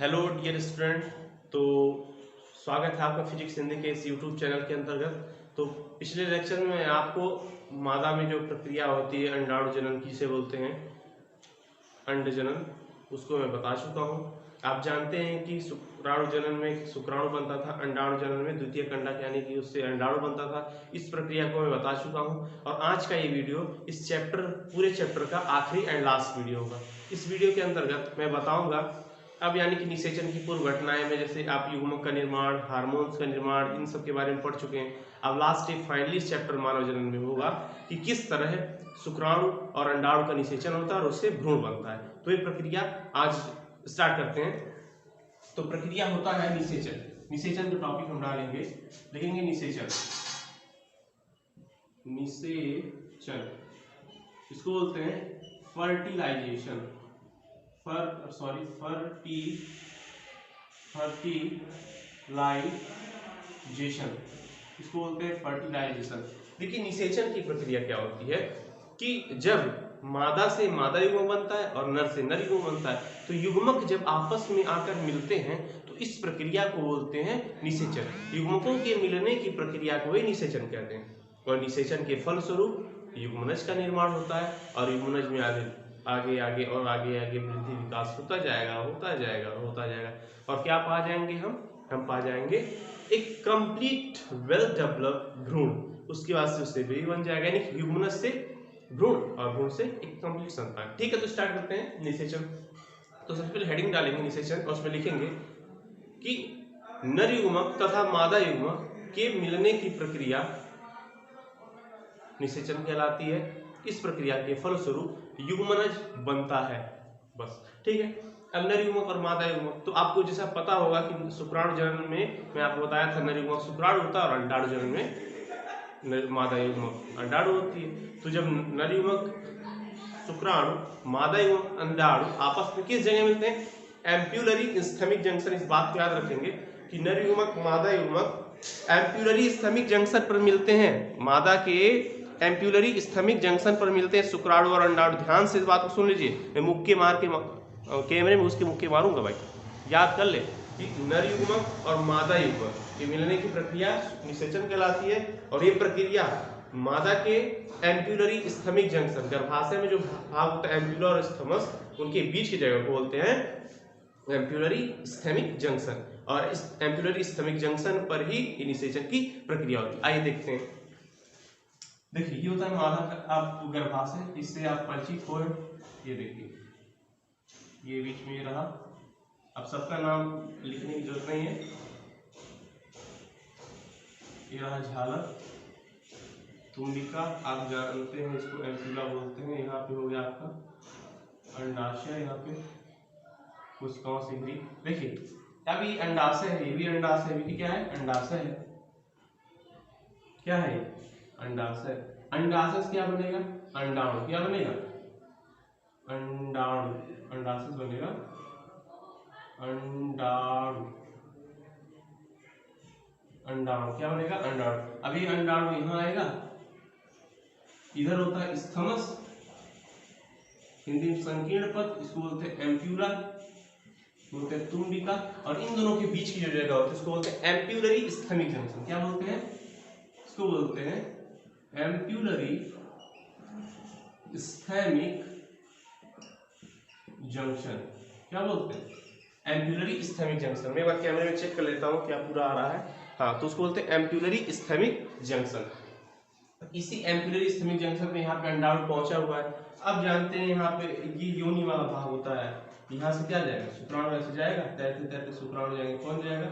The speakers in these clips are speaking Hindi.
Hello dear student. तो स्वागत है आपका फिजिक्स हिंदी के इस यूट्यूब चैनल के अंतर्गत। तो पिछले लेक्चर में मैं आपको मादा में जो प्रक्रिया होती है अंडाणु जनन किसे बोलते हैं, अंड जनन, उसको मैं बता चुका हूँ। आप जानते हैं कि शुक्राणु जनन में शुक्राणु बनता था, अंडाणु जनन में द्वितीय कंडक यानी कि उससे अंडाणु बनता था। इस प्रक्रिया को मैं बता चुका हूँ और आज का ये वीडियो इस पूरे चैप्टर का आखिरी एंड लास्ट वीडियो होगा। इस वीडियो के अंतर्गत मैं बताऊंगा अब यानी कि निषेचन की पूर्व घटनाएं में, जैसे आप युग्मक का निर्माण, हार्मोन्स का निर्माण, इन सब के बारे में पढ़ चुके हैं। अब लास्ट फाइनली चैप्टर मानव जनन में होगा कि किस तरह शुक्राणु और अंडाणु का निषेचन होता है और उससे भ्रूण बनता है। तो ये प्रक्रिया आज स्टार्ट करते हैं। तो प्रक्रिया होता है निषेचन। निषेचन का टॉपिक हम डालेंगे, लिखेंगे निषेचन। निषेचन इसको बोलते हैं फर्टिलाइजेशन, फर्टिलाइजेशन इसको बोलते हैं फर्टिलाइजेशन। देखिए निषेचन की प्रक्रिया क्या होती है कि जब मादा से मादा युग्मक बनता है और नर से नर युग्मक बनता है, तो युग्मक जब आपस में आकर मिलते हैं तो इस प्रक्रिया को बोलते हैं निषेचन। युग्मकों के मिलने की प्रक्रिया को ही निषेचन कहते हैं। और निषेचन के फलस्वरूप युग्मनज का निर्माण होता है और युग्मनज में आगे आगे और आगे आगे वृद्धि विकास होता जाएगा और क्या पा जाएंगे हम पा जाएंगे एक कंप्लीट वेल डेवलप्ड भ्रूण। उसके बाद से उससे बेबी बन जाएगा, यानी युग्मनज से भ्रूण और भ्रूण से एक कंप्लीट संतान। ठीक है, तो स्टार्ट करते हैं निषेचन। तो सबसे पहले हेडिंग डालेंगे निषेचन और उसमें लिखेंगे कि नर युग्मक तथा मादा युग्मक के मिलने की प्रक्रिया निषेचन कहलाती है। इस प्रक्रिया के फलस्वरूप युग्मनज बनता है। बस ठीक है। अब नर युग्मक और मादा युग्मक, तो आपको जैसा पता होगा कि शुक्राणु जनन में मैं आपको बताया था नर युग्मक शुक्राणु होता है और अंडाणु जनन में मादा युग्मक अंडाणु होती है। तो जब नर युग्मक शुक्राणु, मादा युग्मक अंडाणु आपस में किस जगह मिलते हैं? Ampullary isthmic junction. इस बात को याद रखेंगे कि नर युग्मक मादा युग्मक एम्प्यूलरी इस्थेमिक जंक्शन पर मिलते हैं। मादा के एम्प्यूलरी इस्थेमिक जंक्शन पर मिलते हैं शुक्राणु और अंडाणु। ध्यान से इस बात को सुन लीजिए, मैं मुक्के मार के कैमरे में उसके मुक्के मारूंगा भाई, याद कर ले कि नर युग्मक और मादा युग्मक के मिलने की प्रक्रिया निषेचन कहलाती है। और ये प्रक्रिया मादा के एम्प्यूलरी इस्थेमिक जंक्शन, गर्भाशय में जो भाग होता है एम्प्यूलर और स्थमस, उनके बीच की जगह को बोलते हैं एम्प्यूलरी इस्थेमिक जंक्शन। और इस एम्प्यूलरी इस्थेमिक जंक्शन पर ही निषेचन की प्रक्रिया होती है। आइए देखते हैं। देखिए ये होता है मादा का आप गर्भाशय, इससे आप परिचित हो। ये देखिए ये बीच में रहा। अब सबका नाम लिखने की जरूरत नहीं है। ये रहा झालर, तुम्बिका आप जानते हैं इसको एम्प्यूला बोलते हैं। यहाँ पे हो गया आपका अंडाशय, यहाँ पे कोशिकाओं से घिरी। देखिए अब ये अंडाशय है, ये भी अंडाशय है। क्या है? अंडाशय है। क्या है? अंडाशय। अंडाशय से क्या बनेगा? अंडाणु। क्या बनेगा? अंडाणु। अंडाशय बनेगा अंडाणु। अंडाणु क्या बनेगा? अंडाणु। अभी अंडाणु यहाँ आएगा, इधर होता है स्थमस, हिंदी में संकीर्ण पद, इसको बोलते हैं एम्प्यूला, बोलते हैं तुम्बिका। और इन दोनों के बीच की जो जगह होती है इसको बोलते हैं एम्प्यूलरी इस्थेमिक जंक्शन। क्या बोलते हैं? इसको बोलते हैं एम्प्यूलरी इस्थेमिक जंक्शन। क्या बोलते हैं? Ampullary isthmic junction. मैं एक बार कैमरे में चेक कर लेता हूँ क्या पूरा आ रहा है। हाँ, तो उसको बोलते हैं एम्प्यूलरी इस्थेमिक जंक्शन। इसी एम्प्यूलरी इस्थेमिक जंक्शन में यहाँ पे अंडाणु पहुंचा हुआ है। अब जानते हैं यहाँ पे ये योनि वाला भाग होता है, यहाँ से क्या जाएगा? शुक्राणु ऐसे जाएगा, तैरते तैरते शुक्राणु जाएंगे। कौन जाएगा?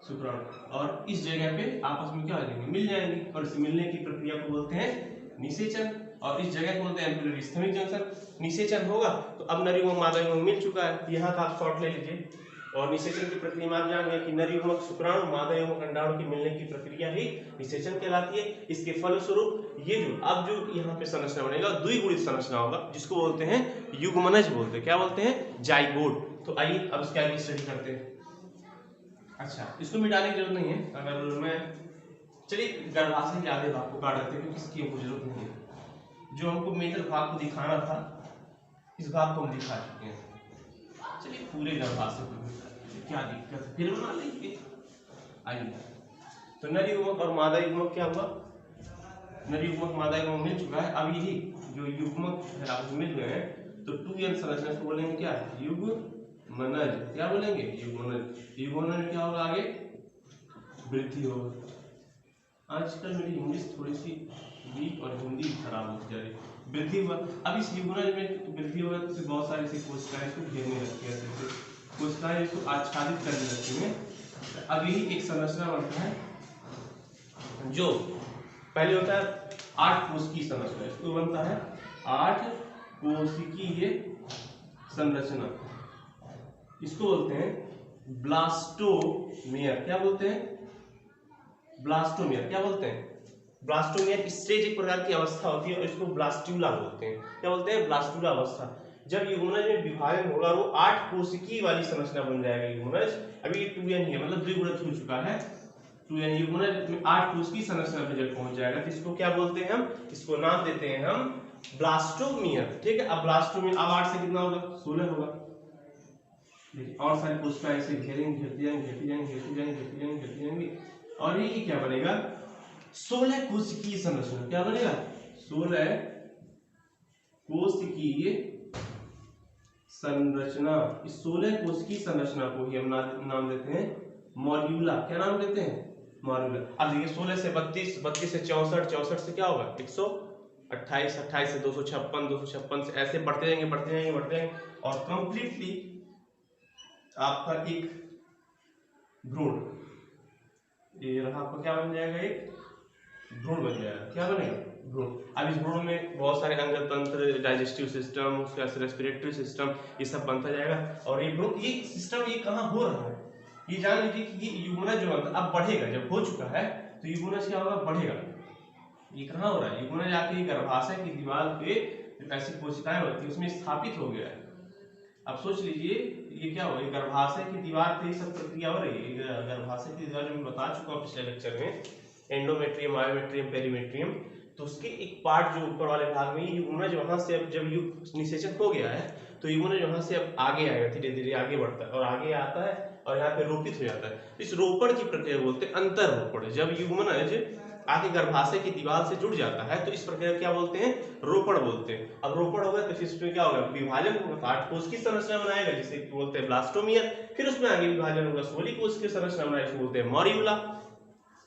शुक्राणु। और इस जगह पे आपस में क्या हो जाएंगे? मिल जाएंगे। और इस मिलने की प्रक्रिया को बोलते हैं निषेचन। और इस जगह को बोलते हैं एम्प्यूलरी इस्थेमिक जंक्शन। निषेचन होगा तो अब नर युग्मक मादा युग्मक मिल चुका है, यहाँ का आप शॉर्ट ले लीजिए। और निषेचन की प्रक्रिया में आप जान गए कि नर युग्मक शुक्राणु, मादा युग्मक अंडाणु की मिलने की प्रक्रिया ही निषेचन कहलाती है। इसके फलस्वरूप ये जो यहाँ पे संरचना बनेगा द्विगुणित संरचना होगा, जिसको बोलते हैं युग्मनज बोलते हैं। क्या बोलते हैं? जाइगोट। तो आइए अब इसके आगे स्टडी करते हैं। अच्छा, इसको मिटाने की जरूरत नहीं है। अगर मैं चलिए गर्भाशय के आधे भाग को काट देते हैं क्योंकि इसकी हमको जरूरत नहीं है। जो हमको मेजर भाग को दिखाना था इस भाग को हम दिखा चुके हैं। चलिए पूरे गर्भाशय को क्या दिक्कत है, फिर बना लेंगे। आइए, तो नर युग्मक और मादा युग्मक क्या हुआ, नर युग्मक मादा युग्मक मिल चुका है। अब यही जो युग्मक है आपको मिल गए हैं, तो 2n संरचना को बोलेंगे क्या, युग्मनज। क्या बोलेंगे, युग्मनज। युग्मनज क्या होगा, आगे वृद्धि होगा। आजकल मेरी इंग्लिश थोड़ी सी वीक और हिंदी खराब होती जा रही है। वृद्धि हुआ, अब इस युग्मनज में वृद्धि होगा तो बहुत सारी सी कोशिकाएं इसको घेरने लगती है, कोशिकाएं इसको आच्छादित करने लगती हैं। अब यही एक संरचना बनता है जो पहले होता है 8 कोशिकीय संरचना, इसको बनता है 8 कोशिकीय संरचना। इसको बोलते हैं ब्लास्टोमेयर। क्या बोलते हैं, ब्लास्टोमेयर। क्या बोलते हैं, ब्लास्टोमेयर। स्टेज एक प्रकार की अवस्था होती है और इसको ब्लास्टुला बोलते हैं। क्या बोलते हैं, ब्लास्टुला अवस्था। जब युग्मनज में विभाजन होगा वो 8 कोशिकीय वाली संरचना बन जाएगा युग्मनज। अभी 2n ही है, मतलब द्विगुणित हो चुका है। 2n युग्मनज में 8 कोशिकीय संरचना पे जब पहुंच जाएगा तो इसको क्या बोलते हैं हम, इसको नाम देते हैं हम ब्लास्टोमियर। ठीक है, अब ब्लास्टोमियर अब 8 से कितना होगा, 16 होगा। देखिए और सारी कोशिकाएं ऐसे घेरेंगे, घेरती जाएंगी, घेरती जाएंगी, घेरती जाएंगी, घेरती जाएंगी, घेरती जाएंगी, और ये क्या बनेगा, 16 कोशिकीय संरचना। क्या बनेगा, 16 कोशिकीय संरचना। इस 16 कोशिकीय संरचना को ही हम नाम देते हैं मॉड्यूला। क्या नाम देते हैं, मॉड्यूला। अब देखिए 16 से 32, 32 से 64, 64 से क्या होगा 128, 28 से 256, 256 से ऐसे बढ़ते जाएंगे, बढ़ते जाएंगे, बढ़ते जाएंगे, और कंप्लीटली आपका एक भ्रूण, ये रहा आपका क्या बन जाएगा, एक भ्रूण बन जाएगा। क्या बनेगा, भ्रूण। अब इस भ्रूण में बहुत सारे अंग तंत्र, डाइजेस्टिव सिस्टम, उसका रेस्पिरेटरी सिस्टम, ये सब बनता जाएगा। और ये भ्रूण, ये सिस्टम ये कहाँ हो रहा है, ये जान लीजिए कि ये युग्मनज जो बनता अब बढ़ेगा, जब हो चुका है तो युग्मनज क्या होगा, बढ़ेगा। ये कहाँ हो रहा है, युग्मनज आके गर्भाशय की दीवार पे ऐसी कोशिकाएं बनती है उसमें स्थापित हो गया है। अब सोच लीजिए ये क्या हो, गर्भाशय की दीवार पे सब प्रक्रिया हो रही है। गर्भाशय की दीवार में बता चुका हूँ पिछले लेक्चर में, एंडोमेट्रियम, मायोमेट्रियम, पेरीमेट्रियम। तो उसके एक पार्ट जो ऊपर वाले भाग में युग्मनज वहां से अब जब निषेचन हो गया है तो युग्मनज वहां से अब आगे आएगा, धीरे धीरे आगे बढ़ता है और आगे आता है और यहाँ पे रोपित हो जाता है। इस रोपण की प्रक्रिया बोलते हैं अंतर रोपण। जब युग्मनज आगे गर्भाशय की दीवार से जुड़ जाता है तो इस प्रक्रिया क्या बोलते हैं, रोपण बोलते हैं। अब रोपण होगा तो इसमें क्या होगा, विभाजन होगा, 8 कोश की संरचना बनाएगा जिसे बोलते हैं ब्लास्टोमियर। फिर उसमें आगे विभाजन होगा, 16 कोश की संरचना बनाएगा जिसे बोलते हैं मॉड्यूला।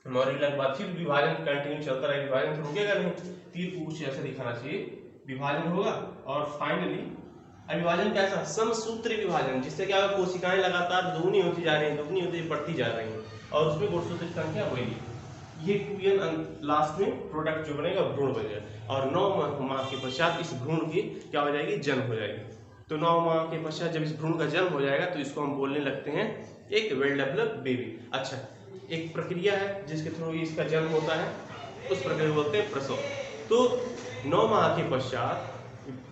मॉड्यूला के बाद फिर विभाजन कंटिन्यू चलता रहेगा, विभाजन तो रुकेगा नहीं। तीर कुछ ऐसे दिखाना चाहिए, विभाजन होगा और फाइनली विभाजन कैसा, समसूत्री विभाजन, जिससे क्या होगा, कोशिकाएं लगातार दुगनी होती जा रही हैं, दुगनी होती बढ़ती जा रही हैं और उसमें गुणसूत्र की संख्या वही, ये 2n लास्ट में प्रोडक्ट जो बनेगा भ्रूण बन जाएगा। और 9 माह के पश्चात इस भ्रूण की क्या हो जाएगी, जन्म हो जाएगी। तो 9 माह के पश्चात जब इस भ्रूण का जन्म हो जाएगा तो इसको हम बोलने लगते हैं एक वेल डेवलप्ड बेबी। अच्छा, एक प्रक्रिया है जिसके थ्रू इसका जन्म होता है, उस प्रक्रिया को बोलते हैं प्रसव। तो 9 माह के पश्चात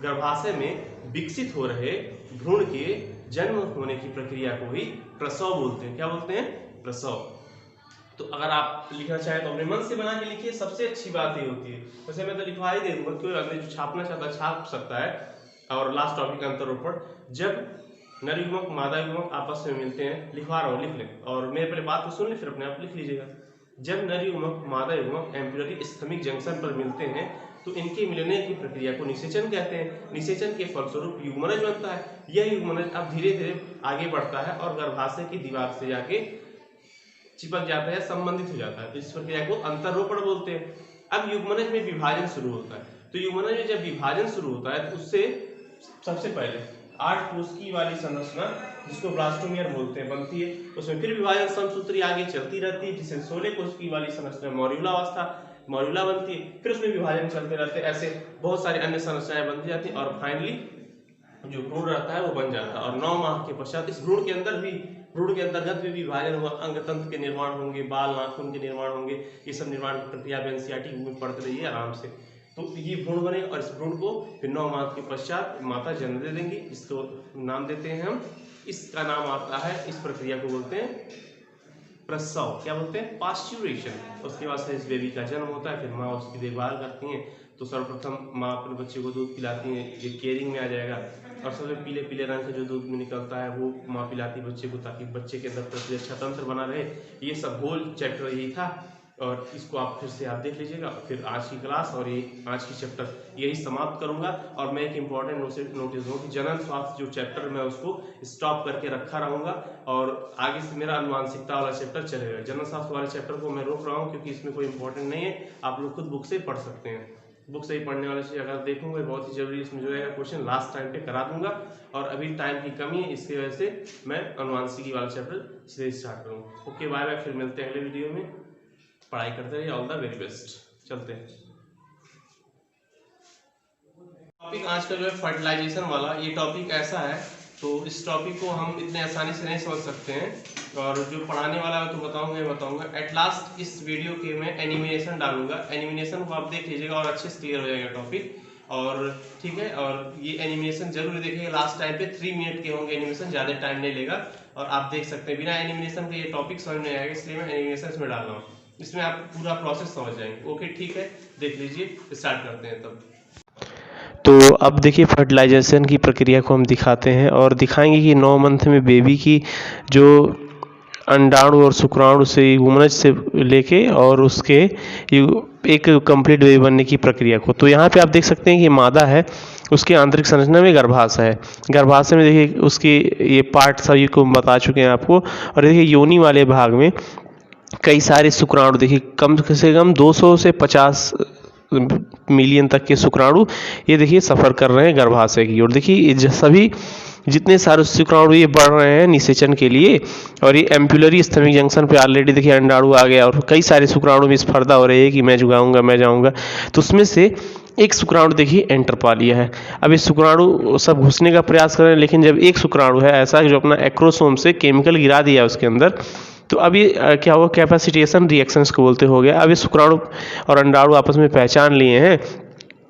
गर्भाशय में विकसित हो रहे भ्रूण के जन्म होने की प्रक्रिया को ही प्रसव बोलते हैं। क्या बोलते हैं, प्रसव। तो अगर आप लिखना चाहें तो अपने मन से बना के लिखिए, सबसे अच्छी बात ये होती है। वैसे मैं तो लिखवा ही दे दूंगा, कोई अगर जो छापना चाहता है छाप सकता है। और लास्ट टॉपिक अंतरोपण, जब नर युग्मक मादा युग्मक आपस में मिलते हैं, लिखवा रहा हूँ लिख लें और मेरे पहले बात को सुन लें फिर अपने आप लिख लीजिएगा। जब नर युग्मक मादा युग्मक एम्ब्रियोनिक स्थमिक जंक्शन पर मिलते हैं तो इनके मिलने की प्रक्रिया को निषेचन कहते हैं। निषेचन के फलस्वरूप युग्मनज बनता है। यह युग्मनज अब धीरे धीरे आगे बढ़ता है और गर्भाशय की दीवार से जाके चिपक जाता है, संबंधित हो जाता है। तो इस प्रक्रिया को अंतरोपण बोलते हैं। अब युग्मनज में विभाजन शुरू होता है। तो युग्मनज में जब विभाजन शुरू होता है तो उससे सबसे पहले 8 कोशिकीय वाली संरचना जिसको ब्लास्टोमियर बोलते हैं बनती है। उसमें फिर विभाजन समसूत्री आगे चलती रहती है जिसे 16 कोशिकीय वाली संरचना मॉड्यूला अवस्था मॉड्यूला बनती है। फिर उसमें विभाजन चलते रहते हैं, ऐसे बहुत सारी अन्य संरचनाएं बनती जाती हैं और फाइनली जो भ्रूण रहता है वो बन जाता है। और 9 माह के पश्चात इस भ्रूण के अंतर्गत भी विभाजन होगा, अंग तंत्र के निर्माण होंगे, बाल नाखून के निर्माण होंगे। ये सब निर्माण की प्रक्रिया एनसीईआरटी में पढ़ते रहिए आराम से। तो ये भ्रूण बनेगा और इस भ्रूण को फिर 9 माह के पश्चात माता जन्म दे देंगी। इसको नाम देते हैं हम, इसका नाम आता है, इस प्रक्रिया को बोलते हैं प्रसव, क्या बोलते हैं, पास्चुरेशन। उसके बाद से इस बेबी का जन्म होता है, फिर माँ उसकी देखभाल करती हैं। तो सर्वप्रथम माँ अपने बच्चे को दूध पिलाती है, ये केयरिंग में आ जाएगा। और सबसे पीले पीले रंग से जो दूध में निकलता है वो माँ पिलाती है बच्चे को, ताकि बच्चे के अंदर प्रतिरक्षा तंत्र बना रहे। ये सब होल चैप्टर यही था, और इसको आप फिर से आप देख लीजिएगा। फिर आज की क्लास और ये आज की चैप्टर यही समाप्त करूंगा। और मैं एक इम्पॉर्टेंट नोटिस दूँ कि जनन स्वास्थ्य जो चैप्टर मैं उसको स्टॉप करके रखा रहूंगा, और आगे से मेरा अनुवांशिकता वाला चैप्टर चलेगा। जनन स्वास्थ्य वाले चैप्टर को मैं रोक रहा हूँ क्योंकि इसमें कोई इंपॉर्टेंट नहीं है, आप लोग खुद बुक से पढ़ सकते हैं। बुक से ही पढ़ने वाले चीज अगर देखूंगा बहुत ही जरूरी, इसमें जो है क्वेश्चन लास्ट टाइम पे करा दूंगा, और अभी टाइम की कमी है, इसकी वजह से मैं अनुवांशिकी वाला चैप्टर सीधे स्टार्ट करूँगा। ओके, बाय बाय, फिर मिलते हैं अगले वीडियो में। पढ़ाई करते रहिए, ऑल द वेरी बेस्ट। चलते हैं टॉपिक आज का जो है फर्टिलाइजेशन वाला। ये टॉपिक ऐसा है, तो इस टॉपिक को हम इतने आसानी से नहीं समझ सकते हैं, और जो पढ़ाने वाला है तो बताऊंगा एट लास्ट। इस वीडियो के मैं एनिमेशन डालूंगा, एनिमेशन को आप देख लीजिएगा और अच्छे से क्लियर हो जाएगा टॉपिक, और ठीक है। और ये एनिमेशन जरूर देखिएगा, लास्ट टाइम पे 3 मिनट के होंगे एनिमेशन, ज़्यादा टाइम नहीं लेगा। और आप देख सकते हैं बिना एनिमेशन के ये टॉपिक समझ नहीं आएगा, इसलिए मैं एनिमेशन इसमें डाल रहा हूँ, इसमें आप पूरा प्रोसेस समझ जाएंगे। ओके ठीक है, देख लीजिए, स्टार्ट करते हैं तब। तो अब देखिए फर्टिलाइजेशन की प्रक्रिया को हम दिखाते हैं और दिखाएंगे कि 9 मंथ में बेबी की जो अंडाणु और शुक्राणु से ह्यूमनज से लेके और उसके एक कंप्लीट बेबी बनने की प्रक्रिया को। तो यहाँ पे आप देख सकते हैं कि मादा है, उसके आंतरिक संरचना में गर्भाशय है। गर्भाशय में देखिए उसके ये पार्ट सभी को बता चुके हैं आपको। और देखिए योनि वाले भाग में कई सारे शुक्राणु, देखिए कम से कम 200 से 50 मिलियन तक के शुक्राणु ये देखिए सफ़र कर रहे हैं गर्भाशय की ओर। देखिए सभी जितने सारे शुक्राणु ये बढ़ रहे हैं निषेचन के लिए, और ये एम्पुलरी स्तमिक जंक्शन पे ऑलरेडी देखिए अंडाणु आ गया, और कई सारे शुक्राणु में स्पर्धा हो रही है कि मैं जुगाऊंगा मैं जाऊंगा। तो उसमें से एक शुक्राणु देखिए एंटर पा लिया है। अब इस शुक्राणु सब घुसने का प्रयास कर रहे हैं, लेकिन जब एक शुक्राणु है ऐसा जो अपना एक्रोसोम से केमिकल गिरा दिया उसके अंदर, तो अब ये क्या हुआ, कैपेसिटेशन रिएक्शंस को बोलते हो गया। अब ये शुक्राणु और अंडाणु आपस में पहचान लिए हैं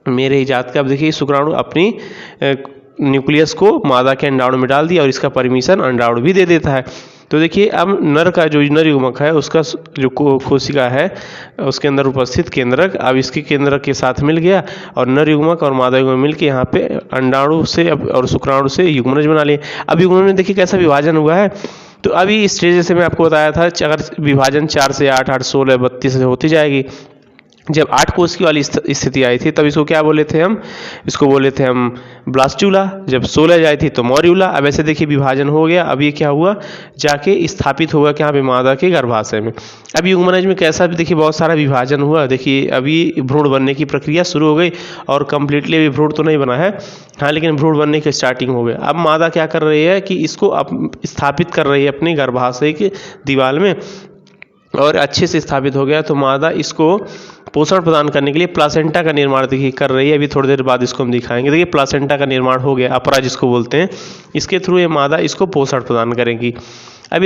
मेरे इजाद का। अब देखिए शुक्राणु अपनी न्यूक्लियस को मादा के अंडाणु में डाल दिया, और इसका परमिशन अंडाणु भी दे देता है। तो देखिए अब नर का जो नर युग्मक है उसका जो कोशिका है उसके अंदर उपस्थित केंद्रक अब इसके केंद्रक के साथ मिल गया, और नर युग्मक और मादा युग्मक मिल के यहाँ पे अंडाणु से और शुक्राणु से युग्मनज बना लिए। अब युग्मनज में देखिए कैसा विभाजन हुआ है। तो अभी स्टेज जैसे मैं आपको बताया था, अगर विभाजन 4 से 8, 8, 16, 32 से होती जाएगी। जब 8 कोश की वाली स्थिति आई थी तब इसको क्या बोले थे हम, इसको बोले थे हम ब्लास्टुला। जब 16 जाई थी तो मॉर्यूला। अब ऐसे देखिए विभाजन हो गया। अब ये क्या हुआ, जाके स्थापित होगा क्या पे, मादा के गर्भाशय में। अब युग्मनज में कैसा भी देखिए बहुत सारा विभाजन हुआ। देखिए अभी भ्रूण बनने की प्रक्रिया शुरू हो गई, और कम्प्लीटली अभी भ्रूण तो नहीं बना है, हाँ, लेकिन भ्रूण बनने की स्टार्टिंग हो गया। अब मादा क्या कर रही है कि इसको अब स्थापित कर रही है अपने गर्भाशय की दीवार में, और अच्छे से स्थापित हो गया। तो मादा इसको पोषण प्रदान करने के लिए प्लासेंटा का निर्माण देखिए कर रही है। अभी थोड़ी देर बाद इसको हम दिखाएंगे। देखिए प्लासेंटा का निर्माण हो गया, अपरा जिसको बोलते हैं, इसके थ्रू ये मादा इसको पोषण प्रदान करेगी। अब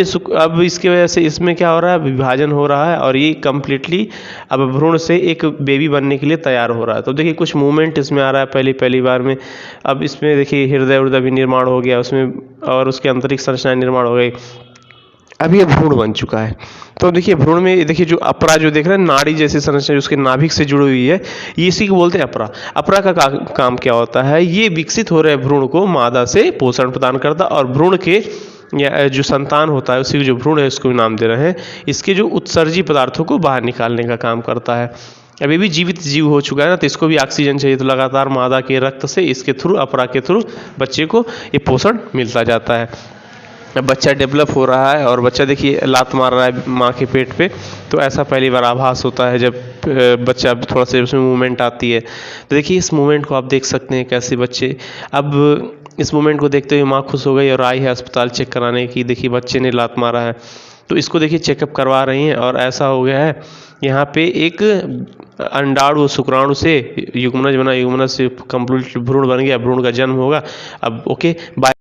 इसकी वजह से इसमें क्या हो रहा है, विभाजन हो रहा है, और ये कम्प्लीटली अब भ्रूण से एक बेबी बनने के लिए तैयार हो रहा है। तो देखिए कुछ मूवमेंट इसमें आ रहा है पहली बार में। अब इसमें देखिए हृदय भी निर्माण हो गया उसमें, और उसके आंतरिक संरचना निर्माण हो गई। अब ये भ्रूण बन चुका है। तो देखिए भ्रूण में देखिए जो अपरा जो देख रहे हैं, नाड़ी जैसी संरचना उसके नाभिक से जुड़ी हुई है, ये इसी को बोलते हैं अपरा। अपरा का काम क्या होता है, ये विकसित हो रहे भ्रूण को मादा से पोषण प्रदान करता, और भ्रूण के या जो संतान होता है उसी को जो भ्रूण है उसको भी नाम दे रहे हैं, इसके जो उत्सर्जी पदार्थों को बाहर निकालने का काम करता है। अभी भी जीवित जीव हो चुका है ना, तो इसको भी ऑक्सीजन चाहिए। तो लगातार मादा के रक्त से इसके थ्रू, अपरा के थ्रू बच्चे को ये पोषण मिलता जाता है। बच्चा डेवलप हो रहा है, और बच्चा देखिए लात मार रहा है माँ के पेट पे। तो ऐसा पहली बार आभास होता है जब बच्चा थोड़ा सा उसमें मूवमेंट आती है। तो देखिए इस मूवमेंट को आप देख सकते हैं कैसे बच्चे, अब इस मूवमेंट को देखते हुए माँ खुश हो गई और आई है अस्पताल चेक कराने की। देखिए बच्चे ने लात मारा है, तो इसको देखिए चेकअप करवा रही हैं, और ऐसा हो गया है यहाँ पे एक अंडाणु शुक्राणु से युग्मनज बना, युग्मनज से कंप्लीट भ्रूण बन गया, भ्रूण का जन्म होगा। अब ओके बाय।